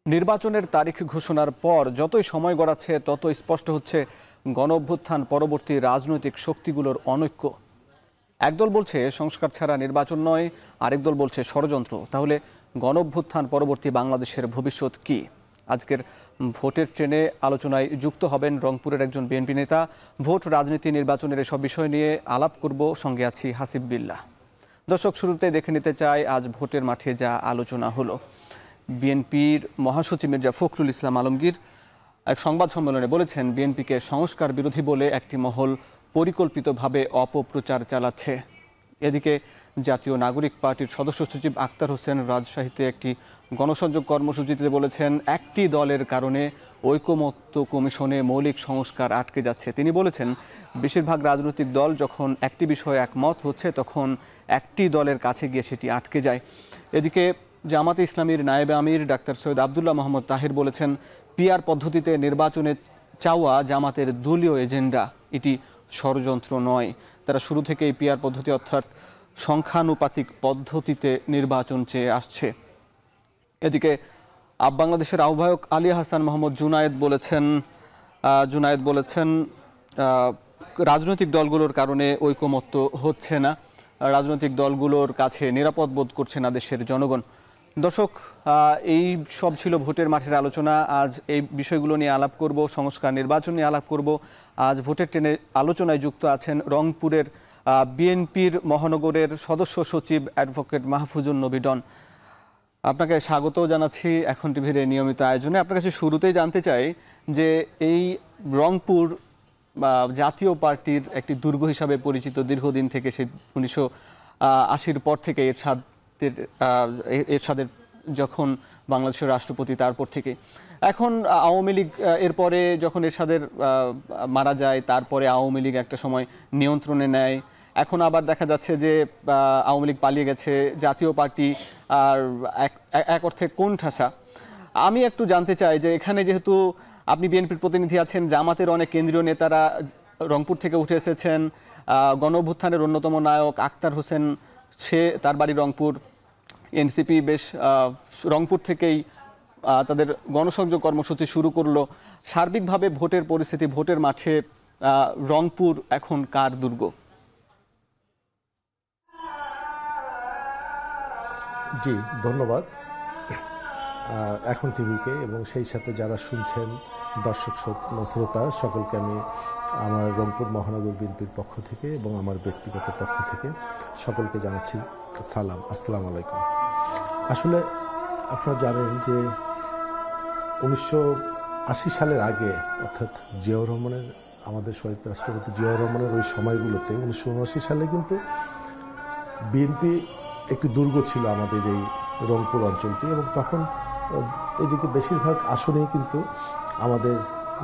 নির্বাচনের তারিখ ঘোষণার পর যতই সময় গড়াচ্ছে ততই স্পষ্ট হচ্ছে গণঅভ্যুত্থান পরবর্তী রাজনৈতিক শক্তিগুলোর অনৈক্য। একদল বলছে সংস্কার ছাড়া নির্বাচন নয়, আরেক দল বলছে ষড়যন্ত্র। তাহলে গণঅভ্যুত্থান পরবর্তী বাংলাদেশের ভবিষ্যৎ কি? আজকের ভোটের ট্রেনে আলোচনায় যুক্ত হবেন রংপুরের একজন বিএনপি নেতা। ভোট, রাজনীতি, নির্বাচনের এসব বিষয় নিয়ে আলাপ করব। সঙ্গে আছি হাসিব বিল্লাহ। দর্শক, শুরুতে দেখে নিতে চাই আজ ভোটের মাঠে যা আলোচনা হলো। বিএনপির মহাসচিব মির্জা ফখরুল ইসলাম আলমগীর এক সংবাদ সম্মেলনে বলেছেন, বিএনপিকে সংস্কার বিরোধী বলে একটি মহল পরিকল্পিতভাবে অপপ্রচার চালাচ্ছে। এদিকে জাতীয় নাগরিক পার্টির সদস্য সচিব আক্তার হোসেন রাজশাহীতে একটি গণসংযোগ কর্মসূচিতে বলেছেন, একটি দলের কারণে ঐকমত্য কমিশনে মৌলিক সংস্কার আটকে যাচ্ছে। তিনি বলেছেন, বেশিরভাগ রাজনৈতিক দল যখন একটি বিষয়ে একমত হচ্ছে তখন একটি দলের কাছে গিয়ে সেটি আটকে যায়। এদিকে জামাতে ইসলামীর নায়েবে আমির ডাক্তার সৈয়দ আবদুল্লাহ মোহাম্মদ তাহির বলেছেন, পিআর পদ্ধতিতে নির্বাচনে চাওয়া জামাতের দলীয় এজেন্ডা, এটি ষড়যন্ত্র নয়। তারা শুরু থেকেই পিআর পদ্ধতি অর্থাৎ সংখ্যানুপাতিক পদ্ধতিতে নির্বাচন চেয়ে আসছে। এদিকে বাংলাদেশের আহ্বায়ক আলী হাসান মোহাম্মদ জুনায়েদ বলেছেন রাজনৈতিক দলগুলোর কারণে ঐকমত্য হচ্ছে না, রাজনৈতিক দলগুলোর কাছে নিরাপদ বোধ করছে না দেশের জনগণ। দর্শক, এই সব ছিল ভোটের মাঠের আলোচনা। আজ এই বিষয়গুলো নিয়ে আলাপ করব, সংস্কার, নির্বাচন নিয়ে আলাপ করব। আজ ভোটের ট্রেনে আলোচনায় যুক্ত আছেন রংপুরের বিএনপির মহানগরের সদস্য সচিব অ্যাডভোকেট মাহফুজুন নবী ডন। আপনাকে স্বাগত জানাচ্ছি এখন টিভির এই নিয়মিত আয়োজনে। আপনার কাছে শুরুতেই জানতে চাই যে এই রংপুর জাতীয় পার্টির একটি দুর্গ হিসাবে পরিচিত, দীর্ঘদিন থেকে, সেই 1980-র পর থেকে এরশাদের যখন বাংলাদেশের রাষ্ট্রপতি, তারপর থেকে এখন আওয়ামী লীগ, এরপরে যখন এরশাদের মারা যায় তারপরে আওয়ামী লীগ একটা সময় নিয়ন্ত্রণে নেয়। এখন আবার দেখা যাচ্ছে যে আওয়ামী লীগ পালিয়ে গেছে, জাতীয় পার্টি আর এক অর্থে কোণঠাসা। আমি একটু জানতে চাই যে এখানে যেহেতু আপনি বিএনপির প্রতিনিধি আছেন, জামাতের অনেক কেন্দ্রীয় নেতারা রংপুর থেকে উঠে এসেছেন, গণঅভ্যুত্থানের অন্যতম নায়ক আক্তার হোসেন, তার বাড়ি রংপুর, এনসিপি বেশ রংপুর থেকেই তাদের গণসংযোগ কর্মসূচি শুরু করলো। সার্বিকভাবে ভোটের পরিস্থিতি, ভোটের মাঠে রংপুর এখন কার দুর্গ? জি, ধন্যবাদ এখন টিভিকে এবং সেই সাথে যারা শুনছেন দর্শক শ্রোতা সকলকে আমি আমার রংপুর মহানগর বিএনপির পক্ষ থেকে এবং আমার ব্যক্তিগত পক্ষ থেকে সকলকে জানাচ্ছি সালাম, আসসালামু আলাইকুম। আসলে আপনারা জানেন যে 1980 সালের আগে, অর্থাৎ জিয়াউর রহমানের, আমাদের শহীদ রাষ্ট্রপতি জিয়াউর রহমানের ওই সময়গুলোতে 1979 সালে কিন্তু বিএনপি একটি দুর্গ ছিল আমাদের এই রংপুর অঞ্চলটি, এবং তখন এদিকে বেশিরভাগ আসনেই কিন্তু আমাদের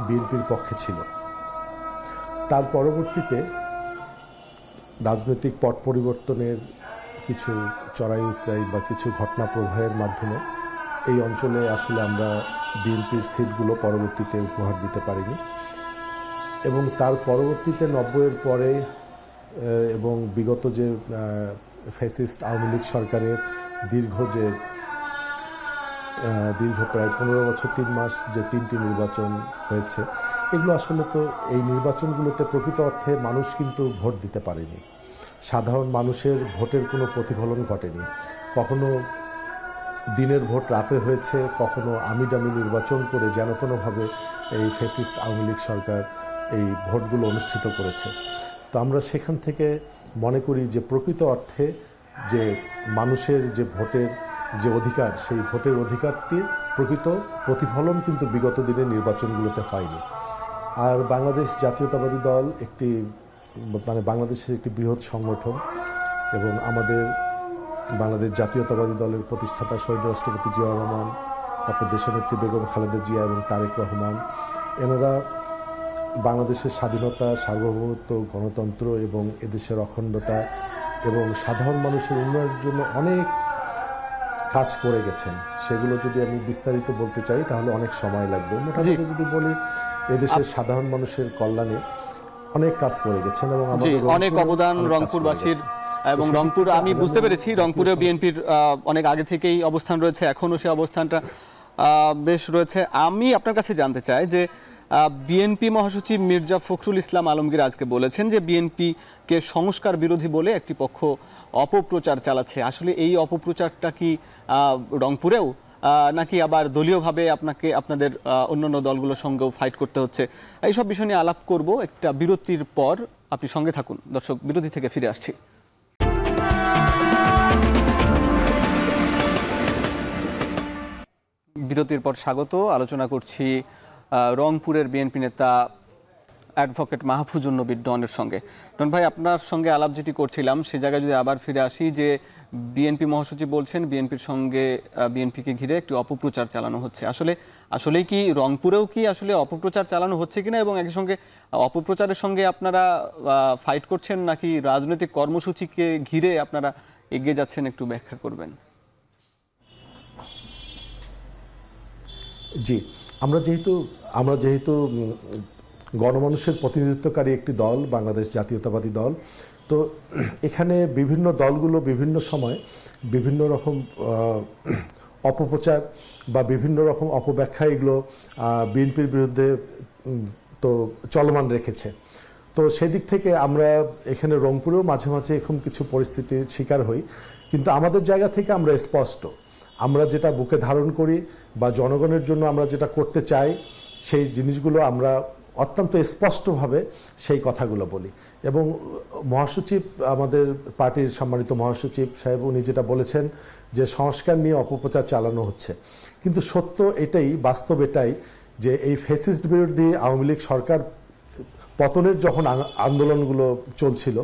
বিএনপির পক্ষে ছিল। তার পরবর্তীতে রাজনৈতিক পট পরিবর্তনের কিছু চড়াই উতরাই বা কিছু ঘটনা প্রবাহের মাধ্যমে এই অঞ্চলে আসলে আমরা বিএনপির সিটগুলো পরবর্তীতে উপহার দিতে পারিনি, এবং তার পরবর্তীতে 90-এর পরে এবং বিগত যে ফ্যাসিস্ট আওয়ামী লীগ সরকারের দীর্ঘ প্রায় 15 বছর 3 মাস যে 3টি নির্বাচন হয়েছে, এগুলো আসলে তো এই নির্বাচনগুলোতে প্রকৃত অর্থে মানুষ কিন্তু ভোট দিতে পারেনি। সাধারণ মানুষের ভোটের কোনো প্রতিফলন ঘটেনি। কখনো দিনের ভোট রাতে হয়েছে, কখনো আমিডামি নির্বাচন করে যেনতেনভাবে এই ফ্যাসিস্ট আওয়ামী লীগ সরকার এই ভোটগুলো অনুষ্ঠিত করেছে। তো আমরা সেখান থেকে মনে করি যে প্রকৃত অর্থে যে মানুষের যে ভোটের যে অধিকার, সেই ভোটের অধিকারটির প্রকৃত প্রতিফলন কিন্তু বিগত দিনের নির্বাচনগুলোতে হয়নি। আর বাংলাদেশ জাতীয়তাবাদী দল একটি বাংলাদেশের একটি বৃহৎ সংগঠন, এবং আমাদের বাংলাদেশ জাতীয়তাবাদী দলের প্রতিষ্ঠাতা শহীদ রাষ্ট্রপতি জিয়াউর রহমান, তারপর দেশনেত্রী বেগম খালেদা জিয়া এবং তারেক রহমান, এনারা বাংলাদেশের স্বাধীনতা, সার্বভৌমত্ব, গণতন্ত্র এবং এদেশের অখণ্ডতা এবং সাধারণ মানুষের উন্নয়নের জন্য অনেক কাজ করে গেছেন। সেগুলো যদি আমি বিস্তারিত বলতে চাই তাহলে অনেক সময় লাগবে। মোটামুটি যদি বলি, এদেশের সাধারণ মানুষের কল্যাণে অনেক কাজ করে গেছেন এবং অনেক অবদান রংপুরবাসীর। এবং রংপুর, আমি বুঝতে পেরেছি রংপুরে বিএনপির অনেক আগে থেকেই অবস্থান রয়েছে, এখনও সে অবস্থানটা বেশ রয়েছে। আমি আপনার কাছে জানতে চাই যে বিএনপি মহাসচিব মির্জা ফখরুল ইসলাম আলমগীর আজকে বলেছেন যে বিএনপিকে সংস্কার বিরোধী বলে একটি পক্ষ অপপ্রচার চালাচ্ছে। আসলে এই অপপ্রচারটা কি রংপুরেও নাকি আবার দলীয়ভাবে আপনাদের অন্যান্য দলগুলোর সঙ্গেও ফাইট করতে হচ্ছে? এইসব বিষয় নিয়ে আলাপ করব একটা বিরতির পর। আপনি সঙ্গে থাকুন দর্শক, বিরতি থেকে ফিরে আসছি। বিরতির পর স্বাগত। আলোচনা করছি রংপুরের বিএনপি নেতা অ্যাডভোকেট মাহফুজুন নবী ডনের সঙ্গে। ডন ভাই, আপনার সঙ্গে আলাপ যেটি করছিলাম সে জায়গায় যদি আবার ফিরে আসি, যে বিএনপি মহাসচিব বলছেন বিএনপিকে ঘিরে একটি অপপ্রচার চালানো হচ্ছে। আসলেই কি রংপুরেও কি আসলে অপপ্রচার চালানো হচ্ছে কিনা, এবং একই সঙ্গে অপপ্রচারের সঙ্গে আপনারা ফাইট করছেন নাকি রাজনৈতিক কর্মসূচিকে ঘিরে আপনারা এগিয়ে যাচ্ছেন, একটু ব্যাখ্যা করবেন। জি, আমরা যেহেতু গণমানুষের প্রতিনিধিত্বকারী একটি দল, বাংলাদেশ জাতীয়তাবাদী দল, তো এখানে বিভিন্ন দলগুলো বিভিন্ন সময় বিভিন্ন রকম অপপ্রচার বা বিভিন্ন রকম অপব্যাখ্যা এগুলো বিএনপির বিরুদ্ধে তো চলমান রেখেছে। তো সেদিক থেকে আমরা এখানে রংপুরেও মাঝে মাঝে এরকম কিছু পরিস্থিতির শিকার হই, কিন্তু আমাদের জায়গা থেকে আমরা স্পষ্ট, আমরা যেটা বুকে ধারণ করি বা জনগণের জন্য আমরা যেটা করতে চাই সেই জিনিসগুলো আমরা অত্যন্ত স্পষ্টভাবে সেই কথাগুলো বলি। এবং মহাসচিব, আমাদের পার্টির সম্মানিত মহাসচিব সাহেব, উনি যেটা বলেছেন যে সংস্কার নিয়ে অপপ্রচার চালানো হচ্ছে, কিন্তু সত্য এটাই, বাস্তব এটাই যে এই ফ্যাসিস্ট বিরোধী আওয়ামী লীগ সরকার পতনের যখন আন্দোলনগুলো চলছিল,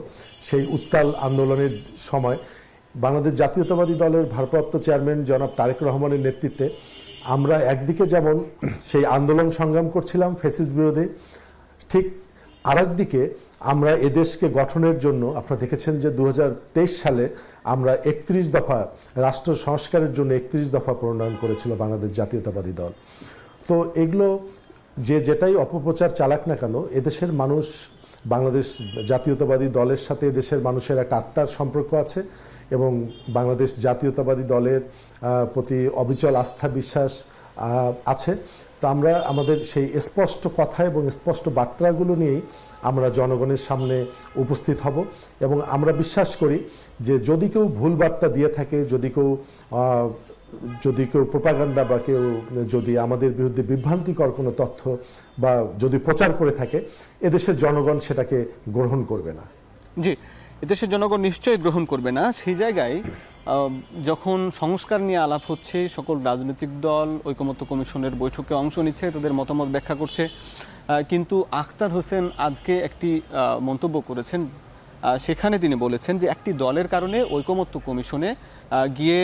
সেই উত্তাল আন্দোলনের সময় বাংলাদেশ জাতীয়তাবাদী দলের ভারপ্রাপ্ত চেয়ারম্যান জনাব তারেক রহমানের নেতৃত্বে আমরা একদিকে যেমন সেই আন্দোলন সংগ্রাম করছিলাম ফ্যাসিস্ট বিরোধী, ঠিক আরেকদিকে আমরা এদেশকে গঠনের জন্য, আপনারা দেখেছেন যে 2023 সালে আমরা 31 দফা রাষ্ট্র সংস্কারের জন্য 31 দফা প্রণয়ন করেছিল বাংলাদেশ জাতীয়তাবাদী দল। তো এগুলো যেটাই অপপ্রচার চালাক না কেন, এদেশের মানুষ বাংলাদেশ জাতীয়তাবাদী দলের সাথে এদেশের মানুষের একটা আত্মার সম্পর্ক আছে এবং বাংলাদেশ জাতীয়তাবাদী দলের প্রতি অবিচল আস্থা বিশ্বাস আছে। তো আমরা আমাদের সেই স্পষ্ট কথা এবং স্পষ্ট বার্তাগুলো নিয়েই আমরা জনগণের সামনে উপস্থিত হব, এবং আমরা বিশ্বাস করি যে যদি কেউ ভুল বার্তা দিয়ে থাকে, যদি কেউ প্রোপাগান্ডা বা কেউ যদি আমাদের বিরুদ্ধে বিভ্রান্তিকর কোনো তথ্য বা যদি প্রচার করে থাকে, এদেশের জনগণ সেটাকে গ্রহণ করবে না। জি, এদেশের জনগণ নিশ্চয়ই গ্রহণ করবে না। সেই জায়গায় যখন সংস্কার নিয়ে আলাপ হচ্ছে, সকল রাজনৈতিক দল ঐকমত্য কমিশনের বৈঠকে অংশ নিচ্ছে, তাদের মতামত ব্যাখ্যা করছে, কিন্তু আখতার হোসেন আজকে একটি মন্তব্য করেছেন। সেখানে তিনি বলেছেন যে একটি দলের কারণে ঐকমত্য কমিশনে গিয়ে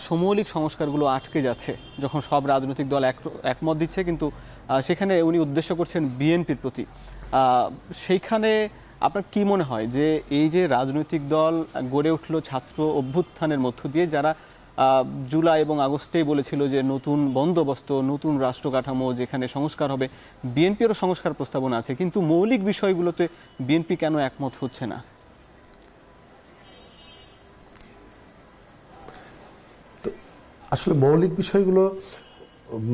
সমূলিক সংস্কারগুলো আটকে যাচ্ছে, যখন সব রাজনৈতিক দল একমত দিচ্ছে, কিন্তু সেখানে উনি উদ্দেশ্য করছেন বিএনপির প্রতি। সেইখানে আপনার কি মনে হয় যে এই যে রাজনৈতিক দল গড়ে উঠলো ছাত্র অভ্যুত্থানের মধ্য দিয়ে, যারা জুলাই এবং আগস্টেই বলেছিল যে নতুন বন্দোবস্ত, নতুন রাষ্ট্র কাঠামো, যেখানে সংস্কার হবে, বিএনপিরও সংস্কার প্রস্তাবনা আছে, কিন্তু মৌলিক বিষয়গুলোতে বিএনপি কেন একমত হচ্ছে না? আসলে মৌলিক বিষয়গুলো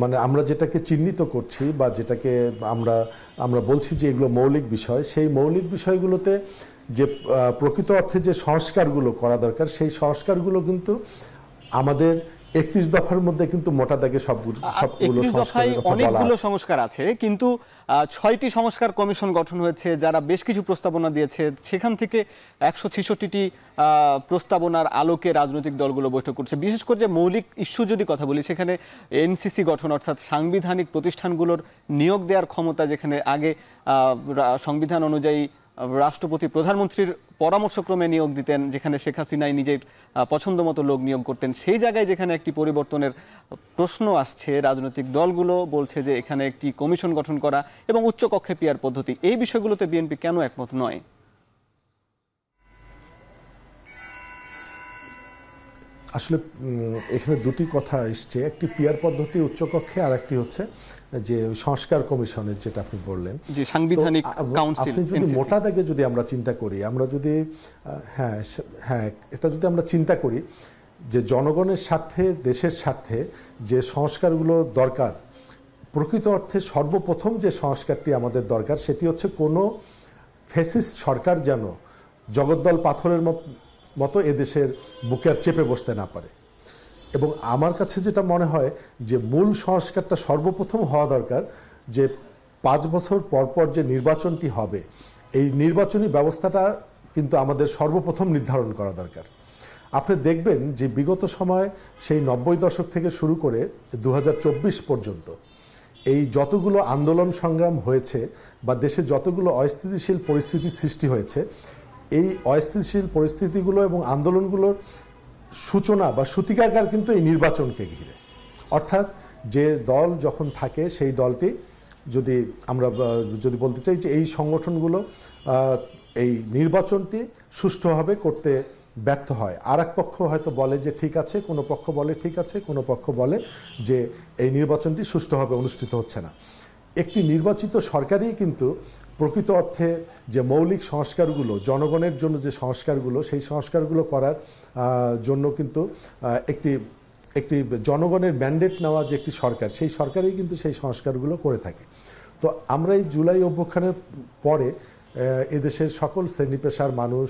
মানে আমরা যেটাকে চিহ্নিত করছি বা যেটাকে আমরা বলছি যে এগুলো মৌলিক বিষয়, সেই মৌলিক বিষয়গুলোতে যে প্রকৃত অর্থে যে সংস্কারগুলো করা দরকার, সেই সংস্কারগুলো কিন্তু আমাদের 31 দফার মধ্যে কিন্তু মোটা দাগে সবগুলো অনেকগুলো সংস্কার আছে, কিন্তু 6টি সংস্কার কমিশন গঠন হয়েছে যারা বেশ কিছু প্রস্তাবনা দিয়েছে। সেখান থেকে 166টি প্রস্তাবনার আলোকে রাজনৈতিক দলগুলো বৈঠক করছে। বিশেষ করে যে মৌলিক ইস্যু যদি কথা বলি, সেখানে এনসিসি গঠন, অর্থাৎ সাংবিধানিক প্রতিষ্ঠানগুলোর নিয়োগ দেওয়ার ক্ষমতা, যেখানে আগে সংবিধান অনুযায়ী রাষ্ট্রপতি প্রধানমন্ত্রীর পরামর্শক্রমে নিয়োগ দিতেন, যেখানে শেখ হাসিনাই নিজের পছন্দ মতো লোক নিয়োগ করতেন, সেই জায়গায় যেখানে একটি পরিবর্তনের প্রশ্ন আসছে, রাজনৈতিক দলগুলো বলছে যে এখানে একটি কমিশন গঠন করা এবং উচ্চকক্ষে পিআর পদ্ধতি, এই বিষয়গুলোতে বিএনপি কেন একমত নয়? আসলে এখানে দুটি কথা এসছে, একটি পিআর পদ্ধতি উচ্চকক্ষে, আর একটি হচ্ছে যে সংস্কার কমিশনের যেটা আপনি বললেন, যে সাংবিধানিক কাউন্সিল। আপনি যদি মোটা দাগে যদি আমরা চিন্তা করি, আমরা যদি এটা যদি আমরা চিন্তা করি যে জনগণের স্বার্থে, দেশের স্বার্থে যে সংস্কারগুলো দরকার, প্রকৃত অর্থে সর্বপ্রথম যে সংস্কারটি আমাদের দরকার সেটি হচ্ছে কোনো ফ্যাসিস্ট সরকার যেন জগদ্দল পাথরের মতো এদেশের বুকে আর চেপে বসতে না পারে। এবং আমার কাছে যেটা মনে হয় যে মূল সংস্কারটা সর্বপ্রথম হওয়া দরকার, যে 5 বছর পর পর যে নির্বাচনটি হবে, এই নির্বাচনী ব্যবস্থাটা কিন্তু আমাদের সর্বপ্রথম নির্ধারণ করা দরকার। আপনি দেখবেন যে বিগত সময় সেই 90 দশক থেকে শুরু করে 2024 পর্যন্ত এই যতগুলো আন্দোলন সংগ্রাম হয়েছে বা দেশে যতগুলো অস্থিতিশীল পরিস্থিতির সৃষ্টি হয়েছে, এই অস্থিতিশীল পরিস্থিতিগুলো এবং আন্দোলনগুলোর সূচনা বা সূতিকাগার কিন্তু এই নির্বাচনকে ঘিরে। অর্থাৎ যে দল যখন থাকে সেই দলটি আমরা যদি বলতে চাই যে এই সংগঠনগুলো এই নির্বাচনটি সুষ্ঠুভাবে করতে ব্যর্থ হয়, আর এক পক্ষ হয়তো বলে যে ঠিক আছে, কোনো পক্ষ বলে ঠিক আছে, কোনো পক্ষ বলে যে এই নির্বাচনটি সুষ্ঠুভাবে অনুষ্ঠিত হচ্ছে না। একটি নির্বাচিত সরকারই কিন্তু প্রকৃত অর্থে যে মৌলিক সংস্কারগুলো, জনগণের জন্য যে সংস্কারগুলো, সেই সংস্কারগুলো করার জন্য কিন্তু একটি জনগণের ম্যান্ডেট নেওয়া যে একটি সরকার, সেই সরকারই কিন্তু সেই সংস্কারগুলো করে থাকে। তো আমরা এই জুলাই অভ্যুত্থানের পরে এদেশের সকল শ্রেণী পেশার মানুষ,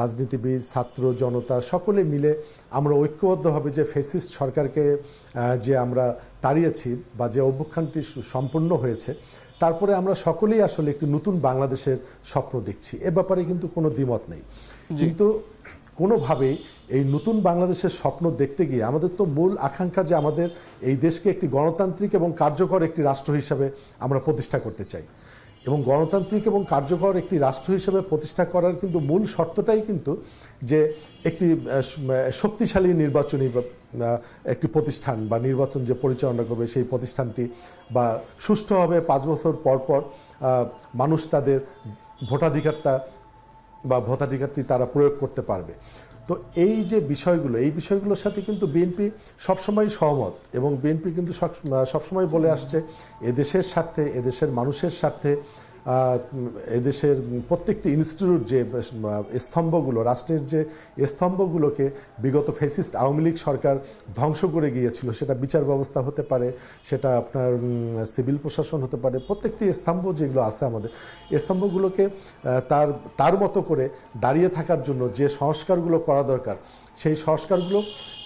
রাজনীতিবিদ, ছাত্র জনতা সকলে মিলে আমরা ঐক্যবদ্ধভাবে যে ফ্যাসিস্ট সরকারকে যে আমরা তাড়িয়েছি বা যে অভ্যুত্থানটি সম্পূর্ণ হয়েছে, তারপরে আমরা সকলেই আসলে একটি নতুন বাংলাদেশের স্বপ্ন দেখছি। এ ব্যাপারে কিন্তু কোনো দ্বিমত নেই। কিন্তু কোনোভাবেই এই নতুন বাংলাদেশের স্বপ্ন দেখতে গিয়ে আমাদের তো মূল আকাঙ্ক্ষা যে আমাদের এই দেশকে একটি গণতান্ত্রিক এবং কার্যকর একটি রাষ্ট্র হিসাবে আমরা প্রতিষ্ঠা করতে চাই। এবং গণতান্ত্রিক এবং কার্যকর একটি রাষ্ট্র হিসেবে প্রতিষ্ঠা করার কিন্তু মূল শর্তটাই কিন্তু যে একটি শক্তিশালী নির্বাচনী একটি প্রতিষ্ঠান বা নির্বাচন যে পরিচালনা করবে সেই প্রতিষ্ঠানটি বা সুষ্ঠুভাবে 5 বছর পর পর মানুষ তাদের ভোটাধিকারটি তারা প্রয়োগ করতে পারবে। তো এই যে বিষয়গুলো, এই বিষয়গুলোর সাথে কিন্তু বিএনপি সবসময় সহমত, এবং বিএনপি কিন্তু সবসময় বলে আসছে এদেশের স্বার্থে, এদেশের মানুষের স্বার্থে, এদেশের প্রত্যেকটি ইনস্টিটিউট যে স্তম্ভগুলো, রাষ্ট্রের যে স্তম্ভগুলোকে বিগত ফ্যাসিস্ট আওয়ামী লীগ সরকার ধ্বংস করে গিয়েছিল, সেটা বিচার ব্যবস্থা হতে পারে, সেটা আপনার সিভিল প্রশাসন হতে পারে, প্রত্যেকটি স্তম্ভ যেগুলো আছে আমাদের, স্তম্ভগুলোকে তার মতো করে দাঁড়িয়ে থাকার জন্য যে সংস্কারগুলো করা দরকার, সেই সংস্কারগুলো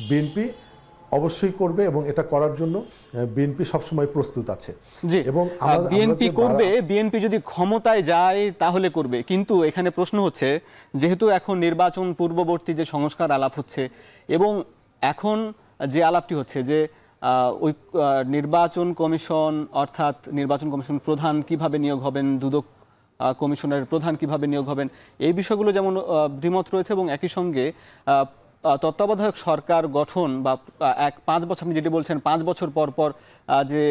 বিএনপি অবশ্যই করবে এবং এটা করার জন্য বিএনপি সবসময় প্রস্তুত আছে। এবং বিএনপি করবে, বিএনপি যদি ক্ষমতায় যায় তাহলে করবে। কিন্তু এখানে প্রশ্ন হচ্ছে, যেহেতু এখন নির্বাচন পূর্ববর্তী যে সংস্কার আলাপ হচ্ছে এবং এখন যে আলাপটি হচ্ছে যে ওই নির্বাচন কমিশন, অর্থাৎ নির্বাচন কমিশন প্রধান কিভাবে নিয়োগ হবেন, দুদক কমিশনের প্রধান কিভাবে নিয়োগ হবেন, এই বিষয়গুলো যেমন দ্বিমত রয়েছে, এবং একই সঙ্গে তত্ত্বাবধায়ক সরকার গঠন বা 5 বছর, আপনি যেটি বলছেন 5 বছর পর পর যে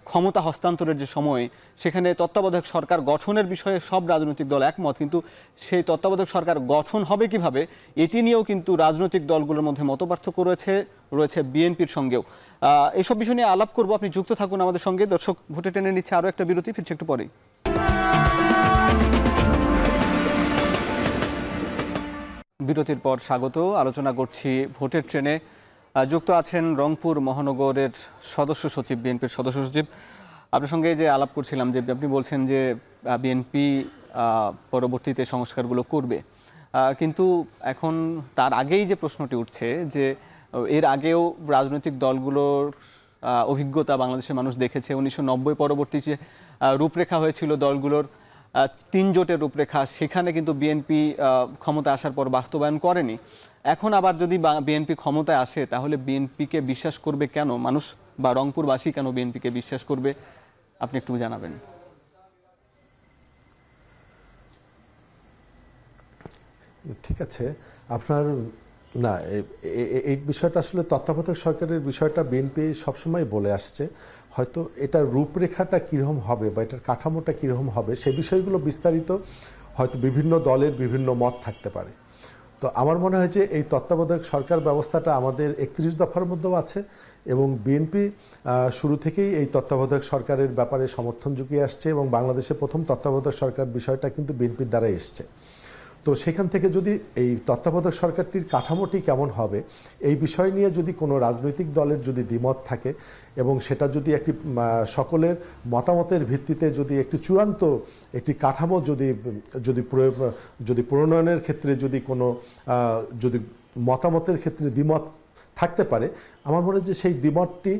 ক্ষমতা হস্তান্তরের যে সময়, সেখানে তত্ত্বাবধায়ক সরকার গঠনের বিষয়ে সব রাজনৈতিক দল একমত, কিন্তু সেই তত্ত্বাবধায়ক সরকার গঠন হবে কিভাবে এটি নিয়েও কিন্তু রাজনৈতিক দলগুলোর মধ্যে মতপার্থক্য রয়েছে বিএনপির সঙ্গেও। এইসব বিষয় নিয়ে আলাপ করব, আপনি যুক্ত থাকুন আমাদের সঙ্গে। দর্শক, ভোটে টেনে নিচ্ছে আরও একটা বিরতি, ফিরছে একটু পরেই। বিরতির পর স্বাগত। আলোচনা করছি ভোটের ট্রেনে। যুক্ত আছেন রংপুর মহানগরের সদস্য সচিব, বিএনপির সদস্য সচিব। আপনার সঙ্গে যে আলাপ করছিলাম, যে আপনি বলছেন যে বিএনপি পরবর্তীতে সংস্কারগুলো করবে, কিন্তু এখন তার আগেই যে প্রশ্নটি উঠছে যে এর আগেও রাজনৈতিক দলগুলোর অভিজ্ঞতা বাংলাদেশের মানুষ দেখেছে। 1990 পরবর্তী যে রূপরেখা হয়েছিল দলগুলোর, 3 জোটের রূপরেখা, সেখানে কিন্তু বিএনপি ক্ষমতা আসার পর বাস্তবায়ন করেনি। এখন আবার যদি বিএনপি ক্ষমতায় আসে, তাহলে বিএনপিকে বিশ্বাস করবে কেন মানুষ, বা রংপুরবাসী কেন বিএনপিকে বিশ্বাস করবে, আপনি একটু জানাবেন। ঠিক আছে, আপনার না এই বিষয়টা আসলে তত্ত্বাবধায়ক সরকারের বিষয়টা বিএনপি সবসময় বলে আসছে। হয়তো এটার রূপরেখাটা কীরকম হবে বা এটার কাঠামোটা কীরকম হবে, সে বিষয়গুলো বিস্তারিত হয়তো বিভিন্ন দলের বিভিন্ন মত থাকতে পারে। তো আমার মনে হয় যে এই তত্ত্বাবধায়ক সরকার ব্যবস্থাটা আমাদের 31 দফার মধ্যেও আছে, এবং বিএনপি শুরু থেকেই এই তত্ত্বাবধায়ক সরকারের ব্যাপারে সমর্থন জুগিয়ে আসছে, এবং বাংলাদেশে প্রথম তত্ত্বাবধায়ক সরকার বিষয়টা কিন্তু বিএনপির দ্বারাই এসছে। তো সেখান থেকে যদি এই তত্ত্বাবধায়ক সরকারটির কাঠামোটি কেমন হবে এই বিষয় নিয়ে যদি কোনো রাজনৈতিক দলের যদি দ্বিমত থাকে এবং সেটা যদি একটি সকলের মতামতের ভিত্তিতে যদি একটি চূড়ান্ত একটি কাঠামো যদি প্রণয়নের ক্ষেত্রে যদি কোনো যদি মতামতের ক্ষেত্রে দ্বিমত থাকতে পারে, আমার মনে হয় যে সেই দ্বিমতটি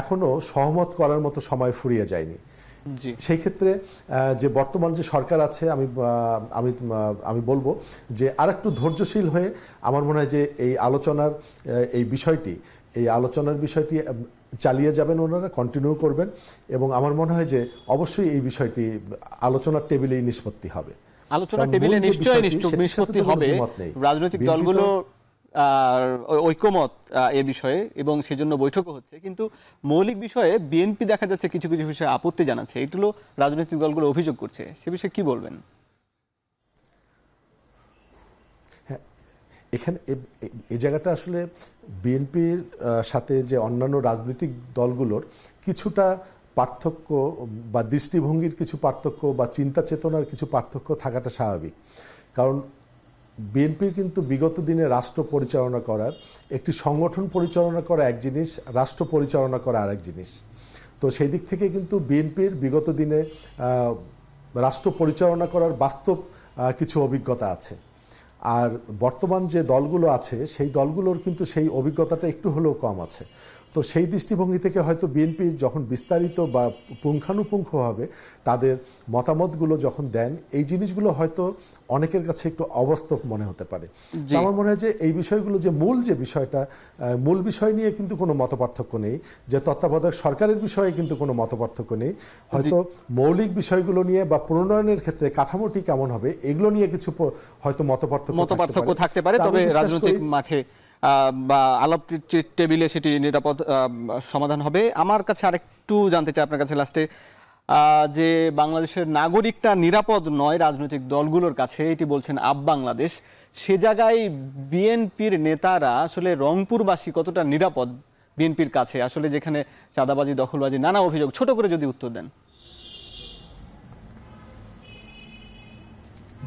এখনও সহমত করার মতো সময় ফুরিয়ে যায়নি। সেই ক্ষেত্রে যে বর্তমান যে সরকার আছে আমি বলবো যে আরেকটু ধৈর্যশীল হয়ে আমার মনে হয় যে এই আলোচনার বিষয়টি চালিয়ে যাবেন, ওনারা কন্টিনিউ করবেন এবং আমার মনে হয় যে অবশ্যই এই বিষয়টি আলোচনার টেবিলেই নিষ্পত্তি হবে। আলোচনার টেবিলে নিশ্চয়ই নিষ্পত্তি হবে। রাজনৈতিক দলগুলো ঐক্যমত এ বিষয়ে এবং সেজন্য বৈঠকও হচ্ছে, কিন্তু মৌলিক বিষয়ে বিএনপি দেখা যাচ্ছে কিছু কিছু বিষয়ে আপত্তি জানাচ্ছে, এগুলো রাজনৈতিক দলগুলো অভিযোগ করছে, সে বিষয়ে কি বলবেন? হ্যাঁ, এখানে এই জায়গাটা আসলে বিএনপির সাথে যে অন্যান্য রাজনৈতিক দলগুলোর কিছুটা পার্থক্য বা দৃষ্টিভঙ্গির কিছু পার্থক্য বা চিন্তা চেতনার কিছু পার্থক্য থাকাটা স্বাভাবিক। কারণ বিএনপির কিন্তু বিগত দিনে রাষ্ট্র পরিচালনা করার একটি সংগঠন পরিচালনা করা এক জিনিস, রাষ্ট্র পরিচালনা করা আরেক জিনিস। তো সেই দিক থেকে কিন্তু বিএনপির বিগত দিনে রাষ্ট্র পরিচালনা করার বাস্তব কিছু অভিজ্ঞতা আছে। আর বর্তমান যে দলগুলো আছে সেই দলগুলোর কিন্তু সেই অভিজ্ঞতাটা একটু হলেও কম আছে। তো সেই দৃষ্টিভঙ্গি থেকে হয়তো বিএনপি যখন বিস্তারিত বা পুঙ্খানুপুঙ্খভাবে তাদের মতামতগুলো যখন দেন, এই জিনিসগুলো হয়তো অনেকের কাছে একটু অবাস্তব মনে হতে পারে। আমার মনে হয় যে এই বিষয়গুলো যে মূল বিষয় নিয়ে কিন্তু কোনো মতপার্থক্য নেই, যে তত্ত্বাবধায়ক সরকারের বিষয়ে কিন্তু কোনো মতপার্থক্য নেই। হয়তো মৌলিক বিষয়গুলো নিয়ে বা প্রণয়নের ক্ষেত্রে কাঠামোটি কেমন হবে এগুলো নিয়ে কিছু হয়তো মতপার্থক্য থাকতে পারে, তবে রাজনৈতিক মাঠে বা আলাপ টেবিলে সেটি নিরাপদ সমাধান হবে। আমার কাছে আরেকটু জানতে চাই আপনার কাছে লাস্টে, যে বাংলাদেশের নাগরিকটা নিরাপদ নয় রাজনৈতিক দলগুলোর কাছে, এটি বলছেন আপ বাংলাদেশ। সে জায়গায় বিএনপির নেতারা আসলে রংপুরবাসী কতটা নিরাপদ বিএনপির কাছে, আসলে যেখানে চাঁদাবাজি, দখলবাজি, নানা অভিযোগ, ছোট করে যদি উত্তর দেন।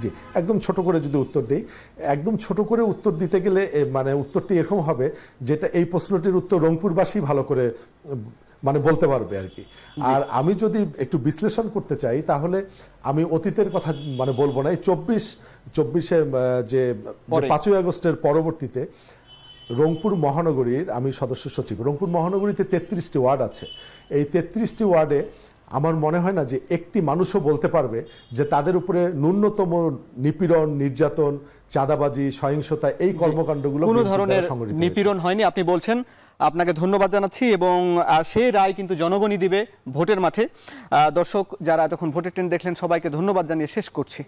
জি, একদম ছোট করে যদি উত্তর দেই, একদম ছোট করে উত্তর দিতে গেলে মানে উত্তরটি এরকম হবে যেটা এই প্রশ্নটির উত্তর রংপুরবাসী ভালো করে বলতে পারবে আর কি। আর আমি যদি একটু বিশ্লেষণ করতে চাই তাহলে আমি অতীতের কথা বলবো না। এই 24-এ যে 5ই আগস্টের পরবর্তীতে রংপুর মহানগরীর আমি সদস্য সচিব। রংপুর মহানগরীতে 33টি ওয়ার্ড আছে। এই 33টি ওয়ার্ডে আমার মনে হয় না যে একটি মানুষও বলতে পারবে যে তাদের উপরে ন্যূনতম নিপীড়ন, নির্যাতন, চাঁদাবাজি, সহিংসতা এই কর্মকাণ্ডগুলো কোনো ধরনের নিপীড়ন হয়নি আপনি বলছেন। আপনাকে ধন্যবাদ জানাচ্ছি এবং সেই রায় কিন্তু জনগণই দিবে ভোটের মাঠে। দর্শক যারা এতক্ষণ ভোটের ট্রেন্ড দেখলেন সবাইকে ধন্যবাদ জানিয়ে শেষ করছি।